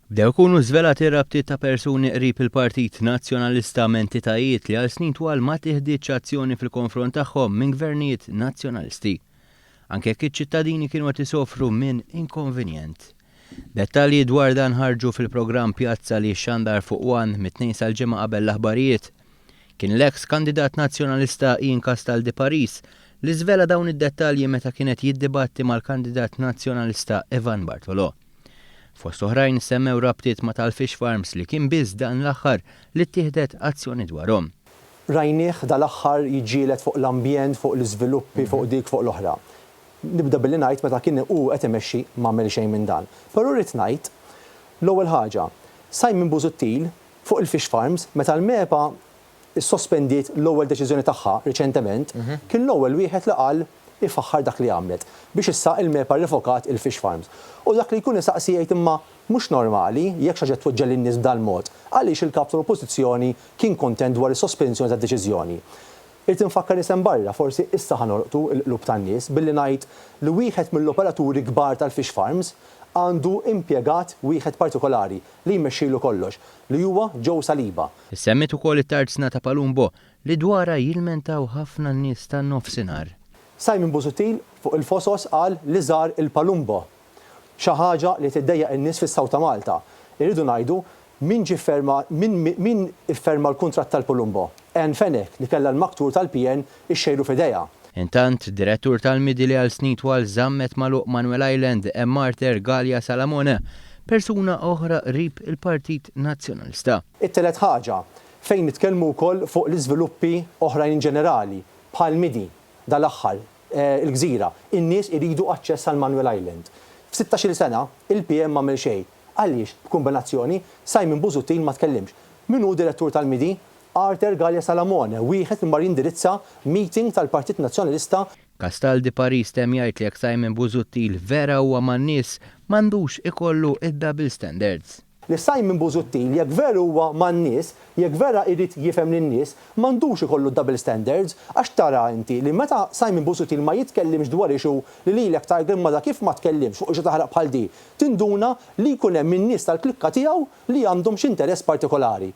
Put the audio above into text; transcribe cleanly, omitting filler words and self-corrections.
Bdew ikunu żvelati rabtiet ta' persuni qrib il-Partit Nazzjonalista m'entitajiet li għal snin twal ma tieħdietx azzjoni fil-konfront tagħhom minn gvernijiet nazzjonalisti. Anke jekk iċ-ċittadini kienu qed isofru minn inkonvenjent. Dettalji dwar dan ħarġu fil-programm Pjazza li xandar fuq One mit-tnejn sal-ġimgħa qabel l-aħbarijiet. Kien l-eks kandidat nazzjonalista Ian Castal de Paris li żvela dawn id-dettalji meta kienet jiddibatti mal-kandidat nazzjonalista Evan Bartolo. Fost oħrajn semmew rabtiet ma' tal-Fish Farms li kien biss dan l-aħħar li ttieħdet azzjoni dwarhom. Rajnieh dal-aħħar jiġġieled fuq l-ambjent, fuq l-iżviluppi, fuq dik fuq l-oħra. Nibda billi ngħid meta kien qed imexxi m'għamel xejn minn dan. Però rrid ngħid l-ewwel ħaġa, Simon Busuttil fuq il-Fish Farms meta l-MEPA issospendiet l-ewwel deċiżjoni tagħha riċentement, kien l-ewwel wieħed li qal ifaħħar dak li għamlet biex issa il-MEPA revokat il-Fish Farms. U dak li jkun isaqsi jgħid imma mhux normali jekk xi ħaġa tweġġel lin-nies b'dan mod għaliex il-kap tal-Oppożizzjoni kien kontent dwar is-sospensjoni tad-deċiżjoni. Irid infakkar isem barra, forsi issa ħanorqtu l-qlub tan-nies billi ngħid li wieħed mill-operaturi kbar tal-Fish Farms għandu impjegat wieħed partikolari li jmexxilu kollox li huwa Joe Saliba. Semmit ukoll it-tarzna ta' Palumbo li dwarha jilmentaw ħafna nies tan-nofsinhar. Simon Busuttil fuq il-fosos qal li żar il-Palumbo. Xi ħaġa li tiddejjaq in-nies fis-Sawt ta' Malta. Irridu ngħidu min ifferma l-kuntratt tal-Palumbo. Anne Fenech li kellha l-maktur tal-PN ixxejru f'idejha. Intant, direttur tal-Midi li għal snin twal żammet magħluq Manuel Island Marter Gallia Salamone, persuna oħra qrib il-Partit Nazzjonalista. It-telet ħaġa fejn nitkellmu wkoll fuq l-iżviluppi oħrajn ġenerali bħal Midi dal-aħħar il-Gżira, in-nies iridu aċċess għal Manuel Island. F'16-il sena il-PM m'għamel xejn. Għaliex b'kombinazzjoni Simon Busuttil ma tkellimx. Min hu direttur tal-Midi? Marter Gallia Salamone, wieħed minn mar jindirizza meeting tal-Partit Nazzjonalista. Castal de Paris tem jgħid li jekk Simon Busuttil vera huwa man-nies m'għandux ikollu id-double standards. Li Simon Busuttil jekk veru huwa man-nies, jekk vera jrid jifhem lin-nies, m'għandux ikollu double standards għax tara inti li meta Simon Busuttil ma jitkellimx dwar ixu li lilek Tiger Mada kif ma tkellimx fuq xi taħraq bħal di, tinduna li jkun hemm in-nies tal-klikka tiegħu li għandhom xi interess partikolari.